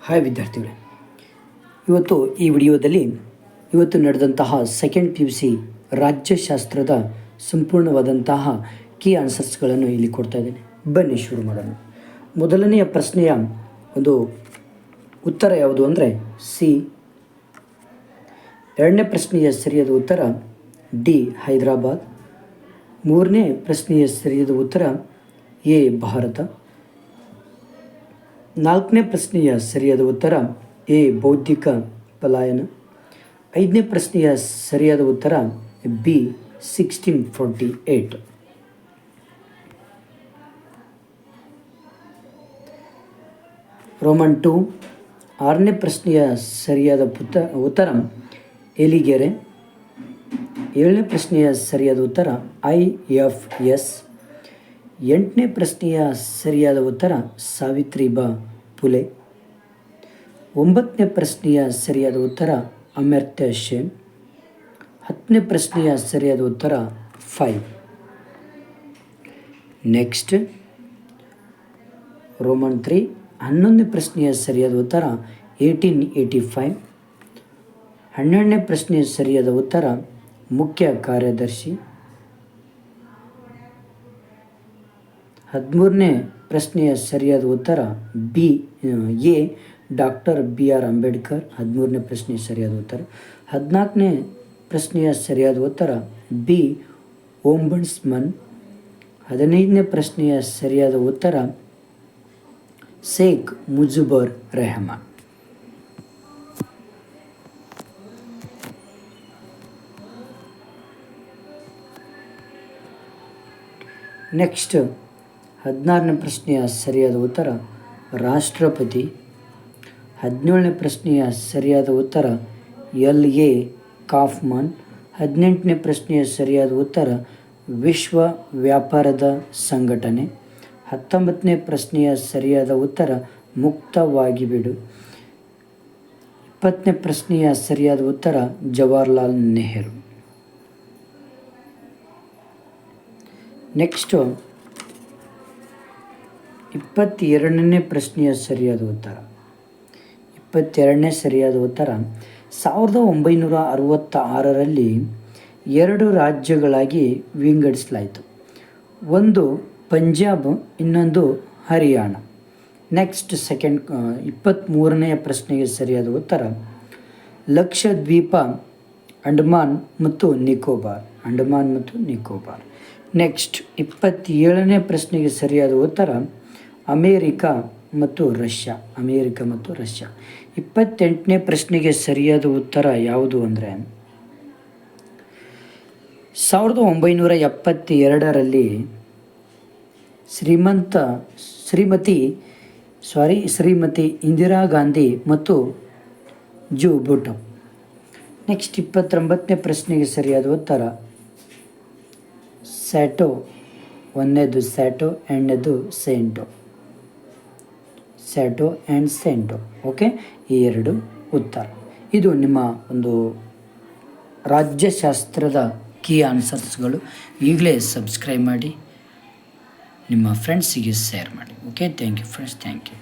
Hi ವಿದ್ಯಾರ್ಥಿಗಳೇ, ಇವತ್ತು ಈ ವಿಡಿಯೋದಲ್ಲಿ ನಡೆದಂತಹ ಸೆಕೆಂಡ್ PUC ರಾಜ್ಯಶಾಸ್ತ್ರದ ಸಂಪೂರ್ಣವಾದಂತಹ ಕೀ ಆನ್ಸರ್ಸ್ಗಳನ್ನು ಇಲ್ಲಿ ಕೊಡ್ತಾ ಇದ್ದೇನೆ. ಬನ್ನಿ ಶುರು ಮಾಡೋಣ. ಮೊದಲನೆಯ ಪ್ರಶ್ನೆಯ ಒಂದು ಉತ್ತರ ಯಾವುದು ಅಂದರೆ ಸಿ. ಎರಡನೇ ಪ್ರಶ್ನೆಯ ಸರಿಯಾದ ಉತ್ತರ ಡಿ ಹೈದರಾಬಾದ್. ಮೂರನೇ ಪ್ರಶ್ನೆಯ ಸರಿಯಾದ ಉತ್ತರ ಎ ಭಾರತ. ನಾಲ್ಕನೇ ಪ್ರಶ್ನೆಯ ಸರಿಯಾದ ಉತ್ತರ ಎ ಬೌದ್ಧಿಕ ಪಲಾಯನ. ಐದನೇ ಪ್ರಶ್ನೆಯ ಸರಿಯಾದ ಉತ್ತರ ಬಿ 1648. ರೋಮನ್ 2. ಆರನೇ ಪ್ರಶ್ನೆಯ ಸರಿಯಾದ ಉತ್ತರ ಎಲಿಗೆರೆ. ಏಳನೇ ಪ್ರಶ್ನೆಯ ಸರಿಯಾದ ಉತ್ತರ IFS. ಎಂಟನೇ ಪ್ರಶ್ನೆಯ ಸರಿಯಾದ ಉತ್ತರ ಸಾವಿತ್ರಿಬಾ ಪುಲೆ. ಒಂಬತ್ತನೇ ಪ್ರಶ್ನೆಯ ಸರಿಯಾದ ಉತ್ತರ ಅಮರ್ತ್ಯ ಸೇನ್. ಹತ್ತನೇ ಪ್ರಶ್ನೆಯ ಸರಿಯಾದ ಉತ್ತರ 5. Next Roman 3. 11ನೇ ಪ್ರಶ್ನೆಯ ಸರಿಯಾದ ಉತ್ತರ 1885. 12ನೇ ಪ್ರಶ್ನೆಯ ಸರಿಯಾದ ಉತ್ತರ ಮುಖ್ಯ ಕಾರ್ಯದರ್ಶಿ. 13ನೇ ಪ್ರಶ್ನೆಯ ಸರಿಯಾದ ಉತ್ತರ ಎ ಡಾಕ್ಟರ್ BR ಅಂಬೇಡ್ಕರ್. 13ನೇ ಪ್ರಶ್ನೆಯ ಸರಿಯಾದ ಉತ್ತರ. 14ನೇ ಪ್ರಶ್ನೆಯ ಸರಿಯಾದ ಉತ್ತರ ಬಿ ಓಂಬಡ್ಸ್ಮನ್. 15ನೇ ಪ್ರಶ್ನೆಯ ಸರಿಯಾದ ಉತ್ತರ ಶೇಖ್ ಮುಜಿಬುರ್ ರೆಹಮಾನ್. ನೆಕ್ಸ್ಟ್ 16ನೇ ಪ್ರಶ್ನೆಯ ಸರಿಯಾದ ಉತ್ತರ ರಾಷ್ಟ್ರಪತಿ. 17ನೇ ಪ್ರಶ್ನೆಯ ಸರಿಯಾದ ಉತ್ತರ LA ಕಾಫ್ಮನ್. 18ನೇ ಪ್ರಶ್ನೆಯ ಸರಿಯಾದ ಉತ್ತರ ವಿಶ್ವ ವ್ಯಾಪಾರದ ಸಂಘಟನೆ. 19ನೇ ಪ್ರಶ್ನೆಯ ಸರಿಯಾದ ಉತ್ತರ ಮುಕ್ತವಾಗಿ ಬಿಡು. 20ನೇ ಪ್ರಶ್ನೆಯ ಸರಿಯಾದ ಉತ್ತರ ಜವಾಹರ್ಲಾಲ್ ನೆಹರು. ನೆಕ್ಸ್ಟು 22ನೇ ಪ್ರಶ್ನೆಯ ಸರಿಯಾದ ಉತ್ತರ. 22ನೇ ಸರಿಯಾದ ಉತ್ತರ 1966ರಲ್ಲಿ 2 ರಾಜ್ಯಗಳಾಗಿ ವಿಂಗಡಿಸಲಾಯಿತು. ಒಂದು ಪಂಜಾಬ್, ಇನ್ನೊಂದು ಹರಿಯಾಣ. ನೆಕ್ಸ್ಟ್ 23ನೇ ಪ್ರಶ್ನೆಗೆ ಸರಿಯಾದ ಉತ್ತರ ಲಕ್ಷದ್ವೀಪ, ಅಂಡಮಾನ್ ಮತ್ತು ನಿಕೋಬಾರ್. ನೆಕ್ಸ್ಟ್ 27ನೇ ಪ್ರಶ್ನೆಗೆ ಸರಿಯಾದ ಉತ್ತರ ಅಮೇರಿಕಾ ಮತ್ತು ರಷ್ಯಾ. 28ನೇ ಪ್ರಶ್ನೆಗೆ ಸರಿಯಾದ ಉತ್ತರ ಯಾವುದು ಅಂದರೆ 1972ರಲ್ಲಿ ಶ್ರೀಮತಿ ಇಂದಿರಾ ಗಾಂಧಿ ಮತ್ತು ಜೋ ಬೈಡೆನ್. ನೆಕ್ಸ್ಟ್ 29ನೇ ಪ್ರಶ್ನೆಗೆ ಸರಿಯಾದ ಉತ್ತರ ಸ್ಯಾಟೋ. ಒಂದನೇದು ಸ್ಯಾಟೋ, ಎರಡನೇದು ಸೆಂಟೋ. ಓಕೆ, ಈ 2 ಉತ್ತರ. ಇದು ನಿಮ್ಮ ಒಂದು ರಾಜ್ಯಶಾಸ್ತ್ರದ ಕೀ ಆನ್ಸರ್ಸ್ಗಳು. ಈಗಲೇ ಸಬ್ಸ್ಕ್ರೈಬ್ ಮಾಡಿ, ನಿಮ್ಮ ಫ್ರೆಂಡ್ಸಿಗೆ ಶೇರ್ ಮಾಡಿ. Okay, thank you friends, thank you.